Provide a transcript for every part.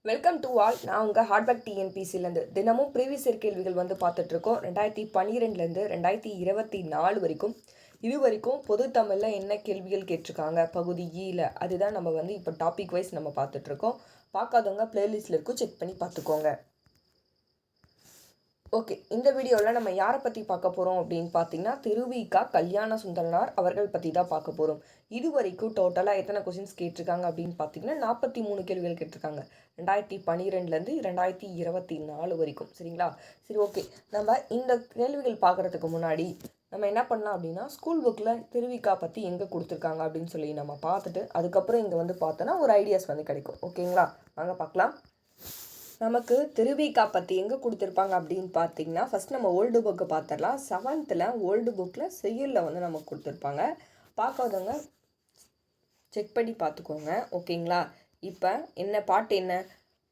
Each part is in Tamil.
Welcome to all. நான் உங்கள் ஹார்ட்பேக் டிஎன்பிசிலேருந்து தினமும் ப்ரீவியஸ் இயர் கேள்விகள் பார்த்துட்ருக்கோம். 2012 2024 வரைக்கும் இது வரைக்கும் பொது தமிழில் என்ன கேள்விகள் கேட்டிருக்காங்க பகுதி ஈல அதுதான் நம்ம இப்போ டாபிக் வைஸ் நம்ம பார்த்துட்ருக்கோம். பார்க்காதவங்க பிளேலிஸ்ட்டில் இருக்கும், செக் பண்ணி பார்த்துக்கோங்க. ஓகே, இந்த வீடியோவில் நம்ம யாரை பற்றி பார்க்க போகிறோம் அப்படின்னு பார்த்தீங்கன்னா திருவிக கல்யாண சுந்தரனார் அவர்கள் பற்றி தான் பார்க்க போகிறோம். இது வரைக்கும் டோட்டலாக எத்தனை கொஸ்டின்ஸ் கேட்டிருக்காங்க அப்படின்னு பார்த்தீங்கன்னா 43 கேள்விகள் கேட்டிருக்காங்க 2012 2024 வரைக்கும். சரிங்களா? சரி, ஓகே. நம்ம இந்த கேள்விகள் பார்க்குறதுக்கு முன்னாடி நம்ம என்ன பண்ணலாம் அப்படின்னா ஸ்கூல் புக்கில் திருவிக்கா பற்றி எங்கே கொடுத்துருக்காங்க அப்படின்னு சொல்லி நம்ம பார்த்துட்டு அதுக்கப்புறம் இங்கே பார்த்தோன்னா ஒரு ஐடியாஸ் கிடைக்கும். ஓகேங்களா? வாங்க பார்க்கலாம். நமக்கு திருவிக்கா பற்றி எங்கே கொடுத்துருப்பாங்க அப்படின்னு பார்த்தீங்கன்னா ஃபஸ்ட் நம்ம ஓல்டு புக்கை பார்த்துடலாம். 7th ஓல்டு புக்கில் செய்யுளில் நமக்கு கொடுத்துருப்பாங்க. பார்க்காதவங்க செக் பண்ணி பார்த்துக்கோங்க. ஓகேங்களா? இப்போ என்ன பாட்டு என்ன?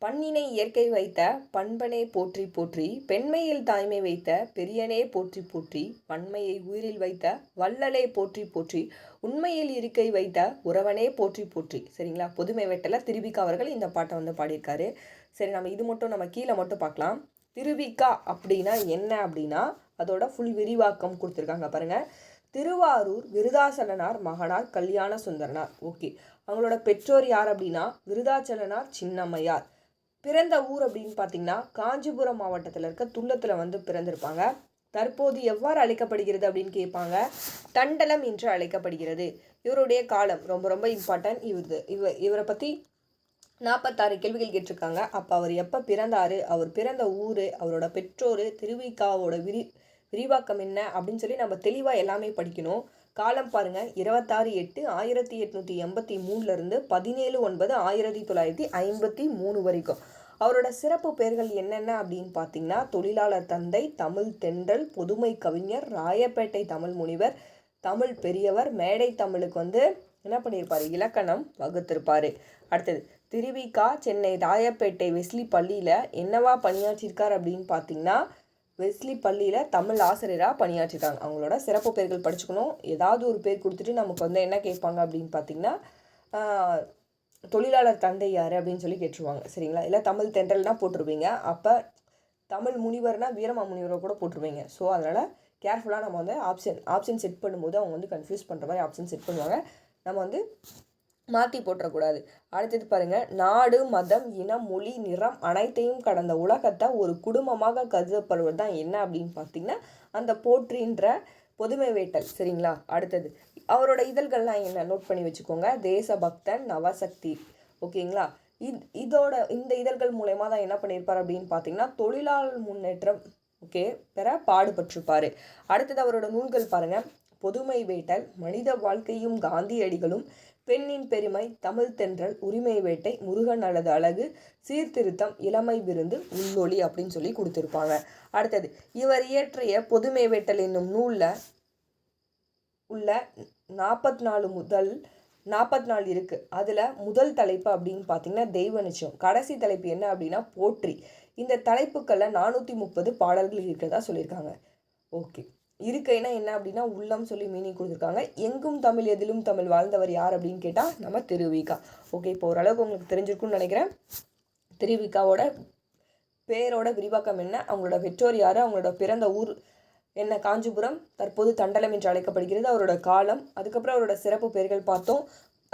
பண்ணினை இயற்கை வைத்த பண்பனே போற்றி போற்றி, பெண்மையில் தாய்மை வைத்த பெரியனே போற்றி போற்றி, வன்மையை உயிரில் வைத்த வள்ளலே போற்றி போற்றி, உண்மையில் இருக்கை வைத்த உறவனே போற்றி போற்றி. சரிங்களா? புதுமை வெட்டல திருவிக்கா அவர்கள் இந்த பாட்டை பாடியிருக்காரு. சரி, நம்ம இது மட்டும் நம்ம கீழே மட்டும் பார்க்கலாம். திருவிக்கா அப்படின்னா என்ன அப்படின்னா அதோட ஃபுல் விரிவாக்கம் கொடுத்துருக்காங்க பாருங்கள். திருவாரூர் விருதாச்சலனார் மகனார் கல்யாண சுந்தரனார். ஓகே, அவங்களோட பெற்றோர் யார் அப்படின்னா விருதாச்சலனார் சின்னம்மையார். பிறந்த ஊர் அப்படின்னு பார்த்தீங்கன்னா காஞ்சிபுரம் மாவட்டத்தில் இருக்க துள்ளத்தில் பிறந்திருப்பாங்க. தற்போது எவ்வாறு அழைக்கப்படுகிறது அப்படின்னு கேட்பாங்க. தண்டலம் என்று அழைக்கப்படுகிறது. இவருடைய காலம் ரொம்ப ரொம்ப இம்பார்ட்டன்ட். இவரை பற்றி 46 கேள்விகள் கேட்டிருக்காங்க. அப்போ அவர் எப்போ பிறந்தார், அவர் பிறந்த ஊர், அவரோட பெற்றோர், திருவிக்காவோட விரிவாக்கம் என்ன அப்படின்னு சொல்லி நம்ம தெளிவாக எல்லாமே படிக்கணும். காலம் பாருங்கள், 26/8/1883 17/9/1953 வரைக்கும். அவரோட சிறப்பு பெயர்கள் என்னென்ன அப்படின்னு பார்த்தீங்கன்னா தொழிலாளர் தந்தை, தமிழ் தென்றல், பொதுமை கவிஞர், ராயப்பேட்டை தமிழ் முனிவர், தமிழ் பெரியவர், மேடை தமிழுக்கு என்ன பண்ணியிருப்பார், இலக்கணம் வகுத்திருப்பார். அடுத்தது திருவிக்கா சென்னை ராயப்பேட்டை வெஸ்லி பள்ளியில் என்னவா பணியாற்றியிருக்கார் அப்படின்னு பார்த்தீங்கன்னா வெஸ்லி பள்ளியில் தமிழ் ஆசிரியராக பணியாற்றிருக்காங்க. அவங்களோட சிறப்பு பெயர்கள் படிச்சுக்கணும். ஏதாவது ஒரு பேர் கொடுத்துட்டு நமக்கு என்ன கேட்பாங்க அப்படின்னு பார்த்தீங்கன்னா தொழிலாளர் தந்தை யார் அப்படின்னு சொல்லி கேட்டுருவாங்க. சரிங்களா? இல்லை தமிழ் தென்றல்னா போட்டுருவீங்க. அப்போ தமிழ் முனிவர்னால் வீரமா முனிவரை கூட போட்டுருவீங்க. ஸோ அதனால் கேர்ஃபுல்லாக நம்ம ஆப்ஷன் செட் பண்ணும்போது அவங்க கன்ஃபியூஸ் பண்ணுற மாதிரி ஆப்ஷன் செட் பண்ணுவாங்க. நம்ம மாற்றி போட்டுறக்கூடாது. அடுத்தது பாருங்கள், நாடு மதம் இனம் மொழி நிறம் அனைத்தையும் கடந்த உலகத்தை ஒரு குடும்பமாக கருதப்படுவது தான் என்ன அப்படின்னு பார்த்தீங்கன்னா அந்த போற்றின்ற பொதுமை வேட்டல். சரிங்களா? அடுத்தது அவரோட இதழ்கள்லாம் என்ன நோட் பண்ணி வச்சுக்கோங்க. தேசபக்தன், நவசக்தி. ஓகேங்களா? இந்த இதழ்கள் மூலயமா தான் என்ன பண்ணியிருப்பார் அப்படின்னு பார்த்தீங்கன்னா தொழிலாளர் முன்னேற்றம் பெற பாடுபட்டிருப்பார். அடுத்தது அவரோட நூல்கள் பாருங்கள். பொதுமை வேட்டல், மனித வாழ்க்கையும் காந்தியடிகளும், பெண்ணின் பெருமை, தமிழ் தென்றல், உரிமை வேட்டை, முருகன் அல்லது அழகு, சீர்திருத்தம், இளமை விருந்து, உள்ளொளி அப்படின்னு சொல்லி கொடுத்துருப்பாங்க. அடுத்தது இவர் இயற்றிய பொதுமை வேட்டல் என்னும் நூலில் உள்ள 44 இருக்குது. அதில் முதல் தலைப்பு அப்படின்னு பார்த்தீங்கன்னா தெய்வ நிச்சயம். கடைசி தலைப்பு என்ன அப்படின்னா போற்றி. இந்த தலைப்புக்களில் 430 பாடல்கள் இருக்கிறதா சொல்லியிருக்காங்க. ஓகே, இருக்கைனா என்ன அப்படின்னா உள்ளம் சொல்லி மீனிங் கொடுத்துருக்காங்க. எங்கும் தமிழ் எதிலும் தமிழ் வாழ்ந்தவர் யார் அப்படின்னு கேட்டால் நம்ம திருவிக்கா. ஓகே, இப்போ ஓரளவுக்கு உங்களுக்கு தெரிஞ்சிருக்குன்னு நினைக்கிறேன். திருவிக்காவோட பேரோட விரிவாக்கம் என்ன, அவங்களோட பெற்றோர் யார், அவங்களோட பிறந்த ஊர் என்ன காஞ்சிபுரம், தற்போது தண்டலம் என்று அழைக்கப்படுகிறது, அவரோட காலம், அதுக்கப்புறம் அவரோட சிறப்பு பெயர்கள் பார்த்தோம்.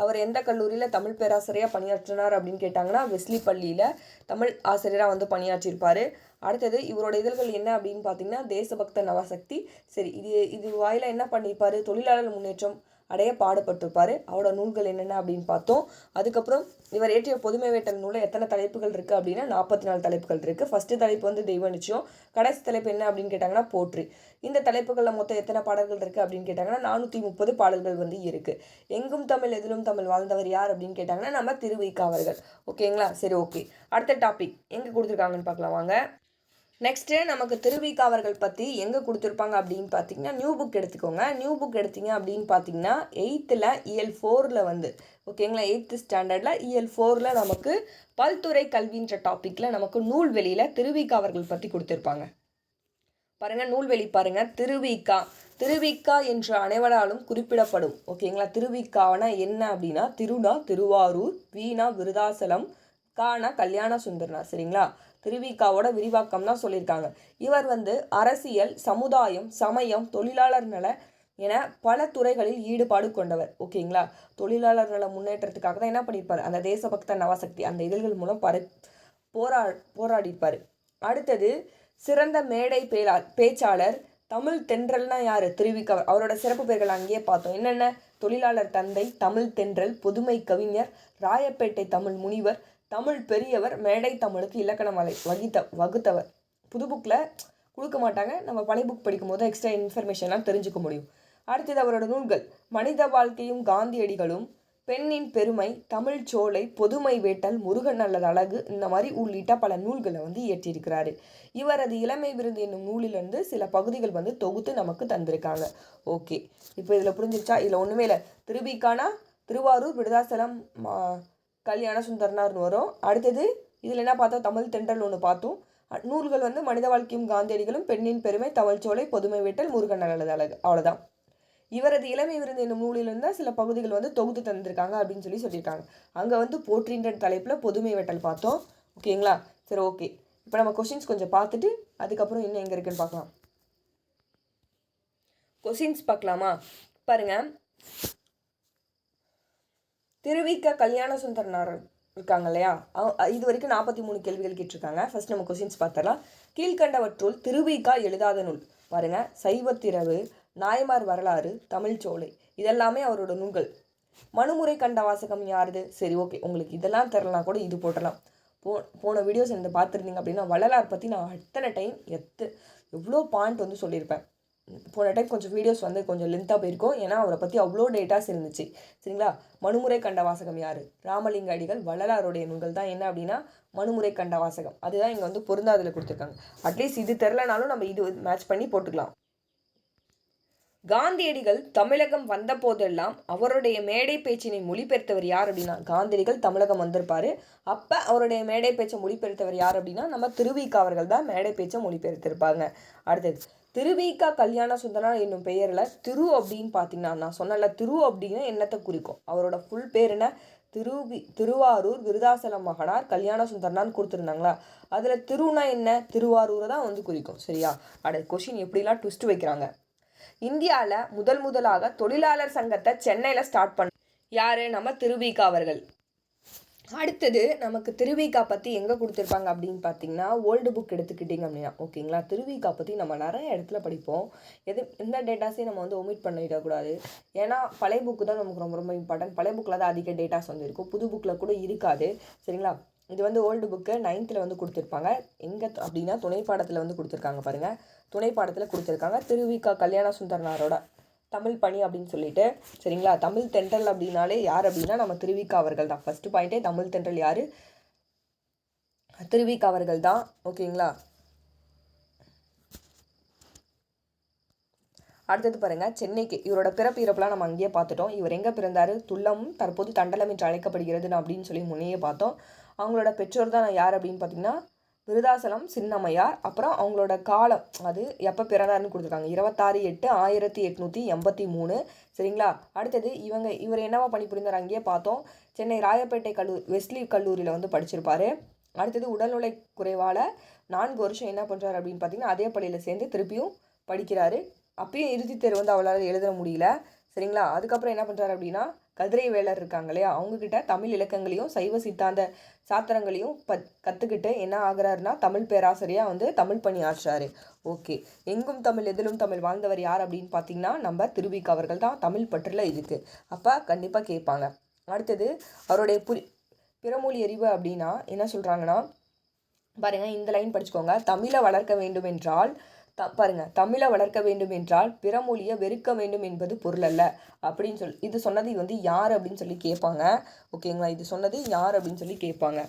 அவர் எந்த கல்லூரியில் தமிழ் பேராசிரியராக பணியாற்றினார் அப்படின்னு கேட்டாங்கன்னா வெஸ்லி பள்ளியில் தமிழ் ஆசிரியராக பணியாற்றியிருப்பார். அடுத்தது இவரோட இதழ்கள் என்ன அப்படின்னு பார்த்தீங்கன்னா தேசபக்த நவசக்தி. சரி, இது வாயில என்ன பண்ணியிருப்பார், தொழிலாளர் முன்னேற்றம் அடைய பாடுபட்டிருப்பார். அவரோட நூல்கள் என்னென்ன அப்படின்னு பார்த்தோம். அதுக்கப்புறம் இவர் ஏற்றிய பொதுமை வேட்டல் நூலில் எத்தனை தலைப்புகள் இருக்குது அப்படின்னா 44 தலைப்புகள் இருக்குது. ஃபஸ்ட்டு தலைப்பு தெய்வ நிச்சயம். கடைசி தலைப்பு என்ன அப்படின்னு கேட்டாங்கன்னா போற்றி. இந்த தலைப்புகளில் மொத்தம் எத்தனை பாடல்கள் இருக்குது அப்படின்னு கேட்டாங்கன்னா 430 பாடல்கள் இருக்குது. எங்கும் தமிழ் எதிலும் தமிழ் வாழ்ந்தவர் யார் அப்படின்னு கேட்டாங்கன்னா நம்ம திருவிக்கா அவர்கள். ஓகேங்களா? சரி, ஓகே. அடுத்த டாபிக் எங்கே கொடுத்துருக்காங்கன்னு பார்க்கலாம் வாங்க. நெக்ஸ்ட்டு நமக்கு திருவிக்கா அவர்கள் பற்றி எங்கே கொடுத்துருப்பாங்க அப்படின்னு பார்த்தீங்கன்னா நியூ புக் எடுத்துக்கோங்க. நியூ புக் எடுத்தீங்க அப்படின்னு பார்த்தீங்கன்னா 8th இயல் 4 ஓகேங்களா, 8th ஸ்டாண்டர்டில் இயல் 4 நமக்கு பல்துறை கல்வின்ற டாப்பிக்கில் நமக்கு நூல்வெளியில் திருவிக்கா அவர்கள் பற்றி கொடுத்துருப்பாங்க. பாருங்கள், நூல்வெளி பாருங்கள். திருவிக்கா என்ற அனைவராலும் குறிப்பிடப்படும். ஓகேங்களா? திருவிக்கானா என்ன அப்படின்னா திருனா திருவாரூர், வீணா விருதாசலம், கானா கல்யாண சுந்தரனார். சரிங்களா, திருவிக்காவோட விரிவாக்கம் தான் சொல்லியிருக்காங்க. இவர் அரசியல், சமுதாயம், சமயம், தொழிலாளர் நல என பல துறைகளில் ஈடுபாடு கொண்டவர். ஓகேங்களா, தொழிலாளர் நல முன்னேற்றத்துக்காக தான் என்ன பண்ணியிருப்பார், அந்த தேசபக்த நவசக்தி அந்த இதழ்கள் மூலம் போராடிப்பார். அடுத்தது சிறந்த மேடை பேச்சாளர். தமிழ் தென்றல்னா யாரு, திருவிக்க. அவரோட சிறப்பு பெயர்கள் அங்கேயே பார்த்தோம். என்னென்ன, தொழிலாளர் தந்தை, தமிழ் தென்றல், புதுமை கவிஞர், ராயப்பேட்டை தமிழ் முனிவர், தமிழ் பெரியவர், மேடை தமிழுக்கு இலக்கணமலை வகுத்தவர். புது புக்கில் கொடுக்க மாட்டாங்க, நம்ம பழைய புக் படிக்கும் போது எக்ஸ்ட்ரா இன்ஃபர்மேஷன்லாம் தெரிஞ்சுக்க முடியும். அடுத்தது அவரோட நூல்கள், மனித வாழ்க்கையும் காந்தியடிகளும், பெண்ணின் பெருமை, தமிழ் சோலை, பொதுமை வேட்டல், முருகன் அல்லது அழகு, இந்த மாதிரி உள்ளிட்ட பல நூல்களை இயற்றியிருக்கிறாரு. இவரது இளமை விருந்து என்னும் நூலிலிருந்து சில பகுதிகள் தொகுத்து நமக்கு தந்திருக்காங்க. ஓகே, இப்போ இதில் புரிஞ்சிருச்சா? இதில் ஒன்றுமே இல்லை. திருவிக்கானா திருவாரூர், விருதாசலம் கல்யாண சுந்தரனார்னு வரும். அடுத்தது இதில் என்ன பார்த்தோம், தமிழ் தென்றல் ஒன்று பார்த்தோம். நூல்கள் மனித வாழ்க்கையும் காந்தியடிகளும், பெண்ணின் பெருமை, தமிழ் சோலை, பொதுமை வேட்டல், முருகன் அல்லது அழகு, அவ்வளோதான். இவரது இளமை விருந்து என்னும் நூலிலிருந்து சில பகுதிகள் தொகுத்து தந்திருக்காங்க அப்படின்னு சொல்லியிருக்காங்க. அங்கே போற்றின்ற தலைப்பில் பொதுமை வேட்டல் பார்த்தோம். ஓகேங்களா, சரி, ஓகே. இப்போ நம்ம கொஷின்ஸ் கொஞ்சம் பார்த்துட்டு அதுக்கப்புறம் இன்னும் எங்கே இருக்குன்னு பார்க்கலாம். கொஷின்ஸ் பார்க்கலாமா? பாருங்க, திருவிக்க கல்யாண சுந்தரனார் இருக்காங்க இல்லையா, இது வரைக்கும் 43 கேள்விகள் கேட்டிருக்காங்க. ஃபர்ஸ்ட் நம்ம கொஷின்ஸ் பார்த்தரலாம். கீழ்கண்டவற்றுள் திருவிக்கா எழுதாத நூல். பாருங்க, சைவத்திரவு, நாயமார் வரலாறு, தமிழ் சோலை, இதெல்லாமே அவரோட நூல்கள். மனுமுறை கண்ட வாசகம் யாருது? சரி, ஓகே, உங்களுக்கு இதெல்லாம் தெரிலனா கூட இது போட்டலாம். போன வீடியோஸ் பார்த்துருந்தீங்க அப்படின்னா வள்ளலார் பற்றி நான் அத்தனை டைம் எவ்வளோ பாயிண்ட் சொல்லியிருப்பேன். போன டைம் கொஞ்சம் வீடியோஸ் கொஞ்சம் லென்த்தாக போயிருக்கும், ஏன்னா அவரை பற்றி அவ்வளோ டேட்டாஸ் இருந்துச்சு. சரிங்களா, மனுமுறை கண்ட வாசகம் யார்? ராமலிங்க அடிகள். வள்ளலாருடைய நூல்கள் தான் என்ன அப்படின்னா மனுமுறை கண்ட வாசகம். அதுதான் இங்கே பொருந்தாதில் கொடுத்துருக்காங்க. அட்லீஸ்ட் இது தெரிலனாலும் நம்ம இது மேட்ச் பண்ணி போட்டுக்கலாம். காந்தியடிகள் தமிழகம் வந்த போதெல்லாம் அவருடைய மேடை பேச்சினை மொழிபெயர்த்தவர் யார் அப்படின்னா, காந்தியடிகள் தமிழகம் வந்திருப்பாரு, அப்போ அவருடைய மேடை பேச்சை மொழிபெயர்த்தவர் யார் அப்படின்னா நம்ம திருவிக்கா அவர்கள் தான் மேடை பேச்சை மொழிபெயர்த்திருப்பாங்க. அடுத்தது திருவிக்கா கல்யாண சுந்தரனார் என்னும் பெயரில் திரு அப்படின்னு பார்த்தீங்கன்னா, நான் சொன்னல திரு அப்படின்னா என்னத்தை குறிக்கும், அவரோட ஃபுல் பேர் என்ன, திருவாரூர் விருதாசலம் மகனார் கல்யாண சுந்தரனார்னு கொடுத்துருந்தாங்களா, அதில் திருனா என்ன, திருவாரூரை தான் குறிக்கும். சரியா, அடுத்த கொஷின் எப்படிலாம் ட்விஸ்ட் வைக்கிறாங்க. இந்தியாவில் முதலாக தொழிலாளர் சங்கத்தை சென்னையில் ஸ்டார்ட் பண்ண யார், நம்ம திருவிக்கா அவர்கள். அடுத்தது நமக்கு திருவிக்கா பற்றி எங்கே கொடுத்துருப்பாங்க அப்படின்னு பார்த்தீங்கன்னா, ஓல்டு புக் எடுத்துக்கிட்டிங்க அப்படின்னா, ஓகேங்களா, திருவிக்கா பற்றி நம்ம நிறைய இடத்துல படிப்போம். எந்த டேட்டாஸையும் நம்ம ஒமிட் பண்ணிடக்கூடாது. ஏன்னா பழைய புக்கு தான் நமக்கு ரொம்ப ரொம்ப இம்பார்ட்டன்ட். பழைய புக்கில் தான் அதிக டேட்டாஸ் இருக்கும், புது புக்கில் கூட இருக்காது. சரிங்களா, இது ஓல்டு புக்கு 9th கொடுத்துருப்பாங்க. எங்கே அப்படின்னா துணை பாடத்தில் கொடுத்துருக்காங்க. பாருங்கள், துணை பாடத்தில் கொடுத்துருக்காங்க திருவிக்கா கல்யாண சுந்தரனாரோட தமிழ் பணி அப்படின்னு சொல்லிட்டு. சரிங்களா, தமிழ் தென்றல் அப்படின்னாலே யார் அப்படின்னா நம்ம திருவிக்கா அவர்கள் தான். ஃபர்ஸ்ட் பாயிண்டே தமிழ் தென்றல் யார், திருவிக்கா அவர்கள் தான். ஓகேங்களா, அடுத்தது பாருங்க, சென்னைக்கு இவரோட பிறப்பு இறப்புலாம் நம்ம அங்கேயே பார்த்துட்டோம். இவர் எங்கே பிறந்தார், துள்ளமும் தற்போது தண்டலம் என்று அழைக்கப்படுகிறது அப்படின்னு சொல்லி முன்னையே பார்த்தோம். அவங்களோட பெற்றோர் தான் யார் அப்படின்னு பார்த்தீங்கன்னா விருதாசலம் சின்னம்மையார். அப்புறம் அவங்களோட காலம் அது எப்போ பிறந்தாருன்னு கொடுத்துருக்காங்க, 26/8/1883. சரிங்களா, அடுத்தது இவர் என்னவா பணிபுரிந்தார் அங்கேயே பார்த்தோம். சென்னை ராயப்பேட்டை வெஸ்லி கல்லூரியில் படிச்சிருப்பாரு. அடுத்தது உடல்நிலை குறைவால் 4 வருஷம் என்ன பண்ணுறாரு அப்படின்னு பார்த்தீங்கன்னா அதே பள்ளியில் சேர்ந்து திருப்பியும் படிக்கிறாரு. அப்பயும் இறுதித் தேர்வு அவளால் எழுத முடியல. சரிங்களா, அதுக்கப்புறம் என்ன பண்ணுறாரு அப்படின்னா கதிரை வேலர் இருக்காங்க இல்லையா, அவங்கக்கிட்ட தமிழ் இலக்கங்களையும் சைவ சித்தாந்த சாத்திரங்களையும் கற்றுக்கிட்டு என்ன ஆகிறாருன்னா தமிழ் பேராசிரியாக தமிழ் பணி ஆற்றுறாரு. ஓகே, எங்கும் தமிழ் எதிலும் தமிழ் வாழ்ந்தவர் யார் அப்படின்னு பார்த்தீங்கன்னா நம்ம திருவிக்கா அவர்கள் தான். தமிழ் பற்றில் இருக்குது, அப்போ கண்டிப்பாக கேட்பாங்க. அடுத்தது அவருடைய பிறமொழி அறிவு அப்படின்னா என்ன சொல்கிறாங்கன்னா, பாருங்கள் இந்த லைன் படிச்சுக்கோங்க. தமிழை வளர்க்க வேண்டும் என்றால் தமிழை வளர்க்க வேண்டும் என்றால் பிறமொழியை வெறுக்க வேண்டும் என்பது பொருள் அல்ல அப்படின்னு இது சொன்னது யார் அப்படின்னு சொல்லி கேட்பாங்க. ஓகேங்களா, இது சொன்னது யார் அப்படின்னு சொல்லி கேட்பாங்க.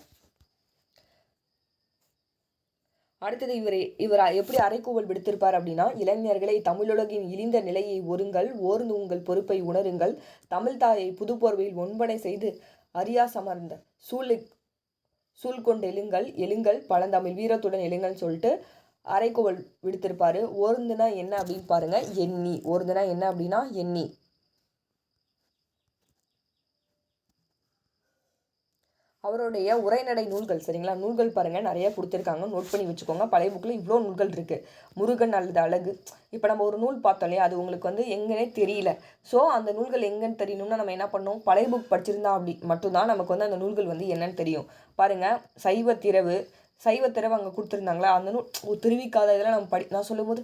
அடுத்தது இவர் எப்படி அறைகூவல் விடுத்திருப்பார் அப்படின்னா, இளைஞர்களை தமிழுலகின் இழிந்த நிலையை ஓர்ந்து உங்கள் பொறுப்பை உணருங்கள், தமிழ் தாயை புதுப்போர்வையில் ஒன்பனை செய்து அறியா சமர்ந்த சூழ் கொண்டு எழுங்கள் பழந்தமிழ் வீரத்துடன் எழுங்கள்னு சொல்லிட்டு அறைகூவல் விடுத்திருப்பாரு. ஓர்ந்துனா என்ன அப்படின்னு பாருங்க, எண்ணி. ஓர்ந்துனா என்ன அப்படின்னா எண்ணி. அவருடைய உரைநடை நூல்கள் சரிங்களா, நூல்கள் பாருங்கள் நிறைய கொடுத்துருக்காங்க, நோட் பண்ணி வச்சுக்கோங்க. பழைய புக்கில் இவ்வளோ நூல்கள் இருக்குது. முருகன் அல்லது அழகு, இப்போ நம்ம ஒரு நூல் பார்த்தோம் இல்லையா, அது உங்களுக்கு வந்து எங்கன்னே தெரியல. ஸோ அந்த நூல்கள் எங்கன்னு தெரியணும்னா நம்ம என்ன பண்ணோம், பழைய புக் படிச்சிருந்தா அப்படி மட்டும்தான் நமக்கு வந்து அந்த நூல்கள் வந்து என்னன்னு தெரியும். பாருங்கள், சைவத்திரவு அங்கே கொடுத்துருந்தாங்களா, அந்த நூல் திருவிக்காத இதெல்லாம் நம்ம நான் சொல்லும்போது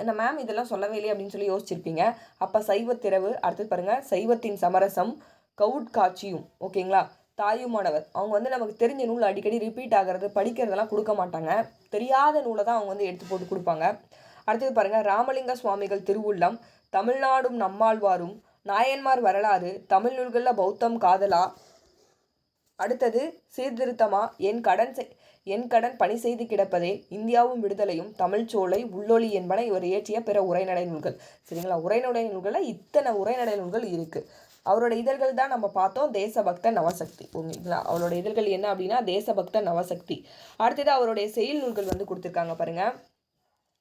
இந்த மேம் இதெல்லாம் சொல்லவே இல்லையே அப்படின்னு சொல்லி யோசிச்சிருப்பீங்க. அப்போ சைவத்திரவு, அடுத்தது பாருங்கள் சைவத்தின் சமரசம், கவுட்காட்சியும், ஓகேங்களா, தாயுமானவர். அவங்க வந்து நமக்கு தெரிஞ்ச நூல் அடிக்கடி ரிப்பீட் ஆகிறது படிக்கிறதெல்லாம் கொடுக்க மாட்டாங்க, தெரியாத நூலை தான் அவங்க வந்து எடுத்து போட்டு கொடுப்பாங்க. அடுத்தது பாருங்கள், ராமலிங்க சுவாமிகள் திருவுள்ளம், தமிழ்நாடும் நம்மாழ்வாரும், நாயன்மார் வரலாறு, தமிழ் நூல்களில் பௌத்தம் காதலா, அடுத்தது சீர்திருத்தமா, என் கடன் பணி செய்து கிடப்பதே, இந்தியாவும் விடுதலையும், தமிழ்ச்சோலை, உள்ளொளி என்பன இவர் இயற்றிய பிற உரைநடை நூல்கள். சரிங்களா, உரைநடை நூல்களில் இத்தனை உரைநடை நூல்கள் இருக்குது. அவரோட இதழ்கள் தான் நம்ம பார்த்தோம், தேசபக்த நவசக்தி. ஓகேங்களா, அவரோட இதழ்கள் என்ன அப்படின்னா தேசபக்த நவசக்தி. அடுத்தது அவருடைய செயல் நூல்கள் வந்து கொடுத்துருக்காங்க பாருங்கள்.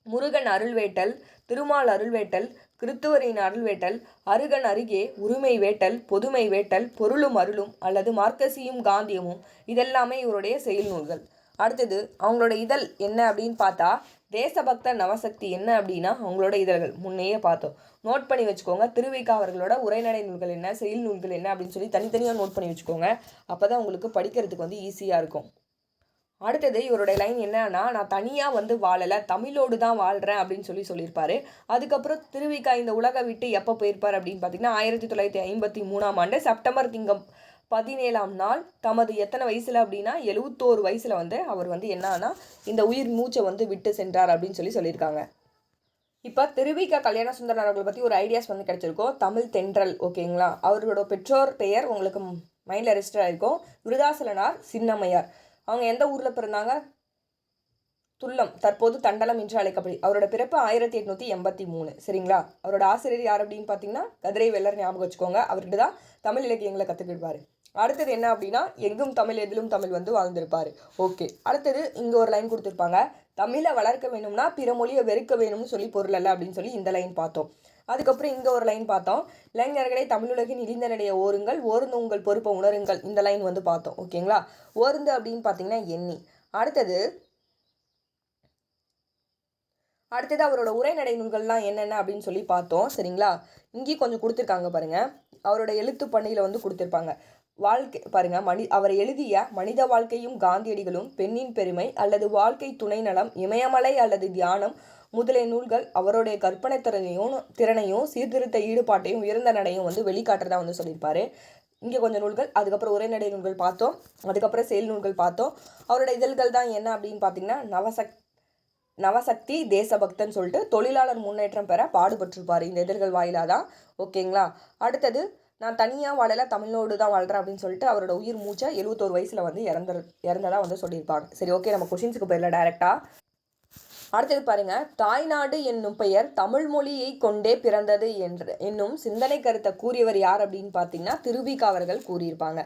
முருகன் அருள்வேட்டல், திருமால் அருள்வேட்டல், கிறித்துவரின் அருள்வேட்டல், அருகன் அருகே, உரிமை வேட்டல், பொதுமை வேட்டல், பொருளும் அருளும் அல்லது மார்க்கசியும் காந்தியமும், இதெல்லாமே இவருடைய செயல் நூல்கள். அடுத்தது அவங்களோட இதழ் என்ன அப்படின்னு பார்த்தா தேசபக்த நவசக்தி. என்ன அப்படின்னா அவங்களோட இதழ்கள் முன்னையே பார்த்தோம், நோட் பண்ணி வச்சுக்கோங்க. திருவிக்கா அவர்களோட உரைநடை நூல்கள் என்ன, செயல் நூல்கள் என்ன அப்படின்னு சொல்லி தனித்தனியாக நோட் பண்ணி வச்சுக்கோங்க. அப்போ தான் உங்களுக்கு படிக்கிறதுக்கு வந்து ஈஸியாக இருக்கும். அடுத்தது இவருடைய லைன் என்னன்னா, நான் தனியாக வந்து வாழலை, தமிழோடு தான் வாழ்கிறேன் அப்படின்னு சொல்லியிருப்பார். அதுக்கப்புறம் திருவிக்கா இந்த உலகை விட்டு எப்போ போயிருப்பார் அப்படின்னு பார்த்தீங்கன்னா 1953 செப்டம்பர் திங்கம் 17ஆம் நாள் தமது எத்தனை வயசில் அப்படின்னா 71 வயசில் வந்து அவர் வந்து என்னன்னா இந்த உயிர் மூச்சை வந்து விட்டு சென்றார் அப்படின்னு சொல்லியிருக்காங்க. இப்போ திருவிக்கா கல்யாண சுந்தரனார் அவர்களை பற்றி ஒரு ஐடியாஸ் வந்து கிடைச்சிருக்கோம். தமிழ் தென்றல், ஓகேங்களா. அவர்களோட பெற்றோர் பெயர் உங்களுக்கு மைண்டில் ரெஜிஸ்டர் ஆகிருக்கும், விருதாசலனார் சின்னம்மையார். அவங்க எந்த ஊரில் பிறந்தாங்க, துல்லம், தற்போது தண்டலம் என்று அழைக்கப்படி. அவரோட பிறப்பு 1883. சரிங்களா. அவரோட ஆசிரியர் யார் அப்படின்னு பார்த்தீங்கன்னா கதிரை வெள்ளர், ஞாபகம் வச்சுக்கோங்க. அவர்கிட்ட தான் தமிழ் இலக்கியங்களை கற்றுக்கிடுவார். அடுத்தது என்ன அப்படின்னா எங்கும் தமிழ் எதிலும் தமிழ் வந்து வாழ்ந்திருப்பார். ஓகே, அடுத்தது இங்கே ஒரு லைன் கொடுத்துருப்பாங்க, தமிழை வளர்க்க வேணும்னா பிற மொழியை வெறுக்க வேணும்னு சொல்லி பொருள் அல்ல அப்படின்னு சொல்லி இந்த லைன் பார்த்தோம். அதுக்கப்புறம் இங்கே ஒரு லைன் பார்த்தோம், இளைஞர்களை தமிழுலகின் இழிந்த நிலையை ஓருங்கள், ஓர்ந்து உங்கள் பொறுப்பை உணருங்கள். இந்த லைன் வந்து பார்த்தோம். ஓகேங்களா. ஓர்ந்து அப்படின்னு பார்த்தீங்கன்னா எண்ணி. அடுத்தது அவரோட உரைநடை நூல்கள்லாம் என்னென்ன அப்படின்னு சொல்லி பார்த்தோம். சரிங்களா. இங்கேயும் கொஞ்சம் கொடுத்துருக்காங்க பாருங்கள். அவரோட எழுத்து பணியில் வந்து கொடுத்துருப்பாங்க. வாழ்க்கை பாருங்கள், அவர் எழுதிய மனித வாழ்க்கையும் காந்தியடிகளும், பெண்ணின் பெருமை அல்லது வாழ்க்கை துணை நலம், இமயமலை அல்லது தியானம் முதலிய நூல்கள் அவருடைய கற்பனை திறனையும் சீர்திருத்த ஈடுபாட்டையும் உயர்ந்த நடையும் வந்து வெளிக்காட்டுறதா வந்து சொல்லியிருப்பாரு. இங்கே கொஞ்சம் நூல்கள், அதுக்கப்புறம் உரைநடை நூல்கள் பார்த்தோம், அதுக்கப்புறம் செயல் நூல்கள் பார்த்தோம். அவரோட இதழ்கள் தான் என்ன அப்படின்னு பார்த்தீங்கன்னா நவசக்தி, தேசபக்தன் சொல்லிட்டு தொழிலாளர் முன்னேற்றம் பெற பாடுபட்டிருப்பார் இந்த இதழ்கள் வாயிலாக தான். ஓகேங்களா. அடுத்தது நான் தனியாக வாழல, தமிழோடு தான் வாழ்கிறேன் அப்படின்னு சொல்லிட்டு அவரோட உயிர் மூச்சை 71 வயசில் வந்து இறந்ததா வந்து சொல்லியிருப்பாங்க. சரி, ஓகே, நம்ம கொஷின்ஸுக்கு போயிடலாம் டைரெக்டாக. அடுத்தது பாருங்க, தாய்நாடு என்னும் பெயர் தமிழ் மொழியை கொண்டே பிறந்தது என்னும் சிந்தனை கருத்தை கூறியவர் யார் அப்படின்னு பார்த்தீங்கன்னா திருவிக்கா அவர்கள் கூறியிருப்பாங்க.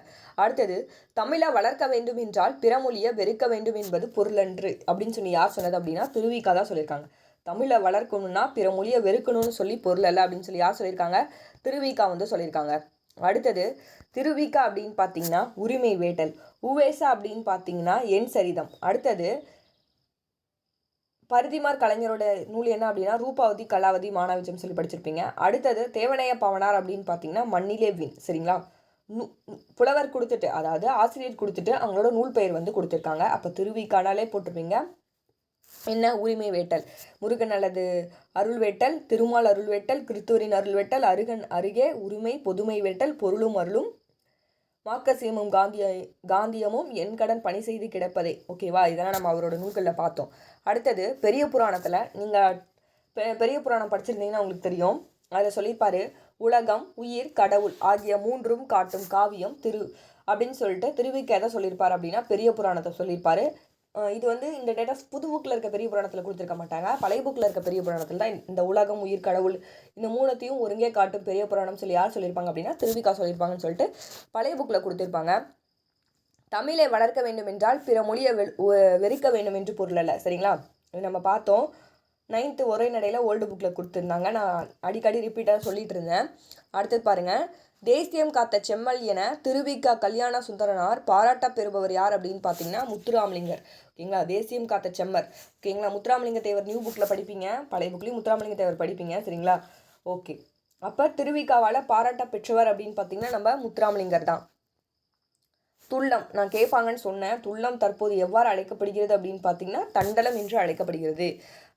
அடுத்தது தமிழை வளர்க்க வேண்டும் என்றால் பிற மொழியை வெறுக்க வேண்டும் என்பது பொருளன்று அப்படின்னு சொல்லி யார் சொன்னது அப்படின்னா திருவிக்கா தான் சொல்லியிருக்காங்க. தமிழை வளர்க்கணும்னா பிற மொழியை வெறுக்கணும்னு சொல்லி பொருள் அல்ல அப்படின்னு சொல்லி யார் சொல்லியிருக்காங்க, திருவிக்கா வந்து சொல்லியிருக்காங்க. அடுத்தது திருவிக்கா அப்படின்னு பார்த்தீங்கன்னா உரிமை வேட்டல், உவேசா அப்படின்னு பார்த்தீங்கன்னா என் சரிதம். அடுத்தது பரிதிமார் கலைஞரோட நூல் என்ன அப்படின்னா ரூபாவதி கலாவதி மானாவிஜம் சொல்லி படிச்சிருப்பீங்க. அடுத்தது தேவனைய பவனார் அப்படின்னு பார்த்தீங்கன்னா மண்ணிலே வின். சரிங்களா. புலவர் கொடுத்துட்டு, அதாவது ஆசிரியர் கொடுத்துட்டு அவங்களோட நூல் பெயர் வந்து கொடுத்துருக்காங்க. அப்போ திருவிக்கானாலே போட்டிருப்பீங்க என்ன, உரிமை வேட்டல், முருகன் அல்லது அருள் வேட்டல், திருமால் அருள் வேட்டல், கிறித்துவரின் அருள் வேட்டல், அருகன் அருகே, உரிமை பொதுமை வேட்டல், பொருளும் அருளும், மார்க்கசியமும் காந்தியமும், என் கடன் பணி செய்து கிடப்பதே. ஓகேவா, இதெல்லாம் நம்ம அவரோட நூல்களில் பார்த்தோம். அடுத்தது பெரிய புராணத்தில், நீங்கள் பெரிய புராணம் படிச்சிருந்தீங்கன்னா உங்களுக்கு தெரியும், அதில் சொல்லியிருப்பாரு உலகம், உயிர், கடவுள் ஆகிய மூன்றும் காட்டும் காவியம் அப்படின்னு சொல்லிட்டு திருவிக்கா எதை சொல்லியிருப்பார் அப்படின்னா பெரிய புராணத்தை சொல்லியிருப்பாரு. இது வந்து இந்த டேட்டா புது புக்கில் இருக்க பெரிய புராணத்தில் கொடுத்துருக்க மாட்டாங்க, பழைய புக்கில் இருக்க பெரிய புராணத்தில் தான் இந்த உலகம், உயிர், கடவுள் இந்த மூணத்தையும் ஒருங்கே காட்டும் பெரிய புராணம் சொல்லி யார் சொல்லியிருப்பாங்க அப்படின்னா திருவிக்கா சொல்லியிருப்பாங்கன்னு சொல்லிட்டு பழைய புக்கில் கொடுத்துருப்பாங்க. தமிழை வளர்க்க வேண்டும் என்றால் பிற மொழியை வெறுக்க வேண்டும் என்று பொருள் அல்ல. சரிங்களா. நம்ம பார்த்தோம் 9th உரைநடையில் ஓல்டு புக்கில் கொடுத்துருந்தாங்க, நான் அடிக்கடி ரிப்பீட்டாக சொல்லிட்டு இருந்தேன். அடுத்தது பாருங்கள், தேசியம் காத்த செம்மல் என திருவிக கல்யாண சுந்தரனார் பாராட்ட பெறுபவர் யார் அப்படின்னு பார்த்தீங்கன்னா முத்துராமலிங்கர். ஓகேங்களா, தேசியம் காத்த செம்மர். ஓகேங்களா, முத்துராமலிங்க தேவர் நியூ புக்கில் படிப்பீங்க, பழைய புக்லேயும் முத்துராமலிங்க தேவர் படிப்பீங்க. சரிங்களா, ஓகே. அப்போ திருவிக்காவால் பாராட்ட பெற்றவர் அப்படின்னு பார்த்தீங்கன்னா நம்ம முத்துராமலிங்கர் தான். துள்ளம் நான் கேட்பாங்கன்னு சொன்னேன். துள்ளம் தற்போது எவ்வாறு அழைக்கப்படுகிறது அப்படின்னு பார்த்தீங்கன்னா தண்டலம் என்று அழைக்கப்படுகிறது.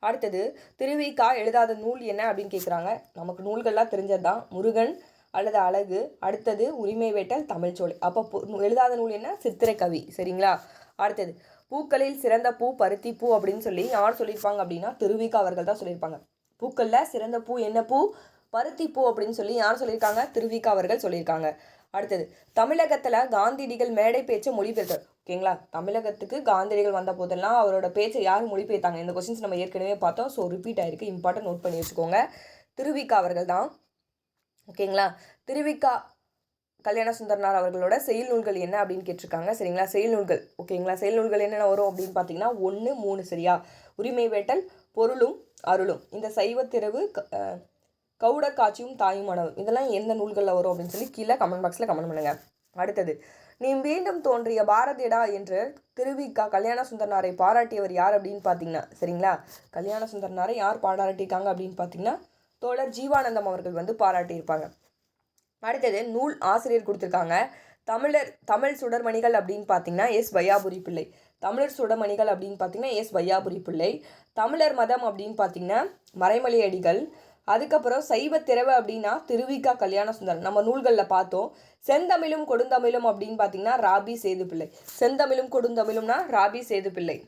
அடுத்தது திருவிக்கா எழுதாத நூல் என்ன அப்படின்னு கேட்குறாங்க. நமக்கு நூல்கள்லாம் தெரிஞ்சது தான். முருகன் அல்லது அழகு, அடுத்தது உரிமை வேட்டல், தமிழ்ச்சோலை. அப்போ எழுதாத நூல் என்ன? சித்திரை கவி. சரிங்களா, அடுத்தது பூக்களில் சிறந்த பூ பருத்தி பூ அப்படின்னு சொல்லி யார் சொல்லியிருப்பாங்க அப்படின்னா திருவிக்கா அவர்கள் தான் சொல்லியிருப்பாங்க. பூக்களில் சிறந்த பூ என்ன பூ? பருத்தி பூ அப்படின்னு சொல்லி யார் சொல்லியிருக்காங்க? திருவிக்கா அவர்கள் சொல்லியிருக்காங்க. அடுத்தது தமிழகத்தில் காந்தியடிகள் மேடை பேச்சை மொழிபெயர்த்தார். ஓகேங்களா, தமிழகத்துக்கு காந்தியடிகள் வந்த போதெல்லாம் அவரோட பேச்சை யார் மொழிபெயர்த்தாங்க? இந்த கொஸ்டின்ஸ் நம்ம ஏற்கனவே பார்த்தோம். ஸோ ரிப்பீட் ஆயிருக்கு, இம்பார்ட்டன்ட் நோட் பண்ணி வச்சுக்கோங்க. திருவிக்கா அவர்கள் தான். ஓகேங்களா, திருவிக்கா கல்யாண சுந்தரனார் அவர்களோட செயல் நூல்கள் என்ன அப்படின்னு கேட்டிருக்காங்க. சரிங்களா, செயல் நூல்கள். ஓகேங்களா, செயல் நூல்கள் என்னென்ன வரும் அப்படின்னு பார்த்தீங்கன்னா 1, 3. சரியா, உரிமை வேட்டல், பொருளும் அருளும், இந்த சைவத்திரவு, கவுட காட்சியும் தாயுமானவர், இதெல்லாம் எந்த நூல்களில் வரும் அப்படின்னு சொல்லி கீழே கமெண்ட் பாக்ஸில் கமெண்ட் பண்ணுங்க. அடுத்தது நீ மீண்டும் தோன்றிய பாரதியடா என்று திருவிக்கா கல்யாண சுந்தரனாரை பாராட்டியவர் யார் அப்படின்னு பார்த்தீங்கன்னா, சரிங்களா, கல்யாண சுந்தரனாரை யார் பாராட்டியிருக்காங்க அப்படின்னு பார்த்தீங்கன்னா தோழர் ஜீவானந்தம் அவர்கள் வந்து பாராட்டியிருப்பாங்க. அடுத்தது நூல் ஆசிரியர் கொடுத்துருக்காங்க. தமிழ் சுடர்மணிகள் அப்படின்னு பார்த்தீங்கன்னா எஸ் வையாபுரி பிள்ளை. தமிழர் சுடர்மணிகள் அப்படின்னு பார்த்தீங்கன்னா எஸ் வையாபுரி பிள்ளை. தமிழர் மதம் அப்படின்னு பார்த்தீங்கன்னா மறைமலை அடிகள். அதுக்கப்புறம் சைவ திரவு அப்படின்னா திருவிக்கா கல்யாண சுந்தரம். நம்ம நூல்களில் பார்த்தோம். செந்தமிழும் கொடுந்தமிழும் அப்படின்னு பார்த்தீங்கன்னா ராபி சேதுப்பிள்ளை. செந்தமிழும் கொடுந்தமிழும்னா ராபி சேதுப்பிள்ளை.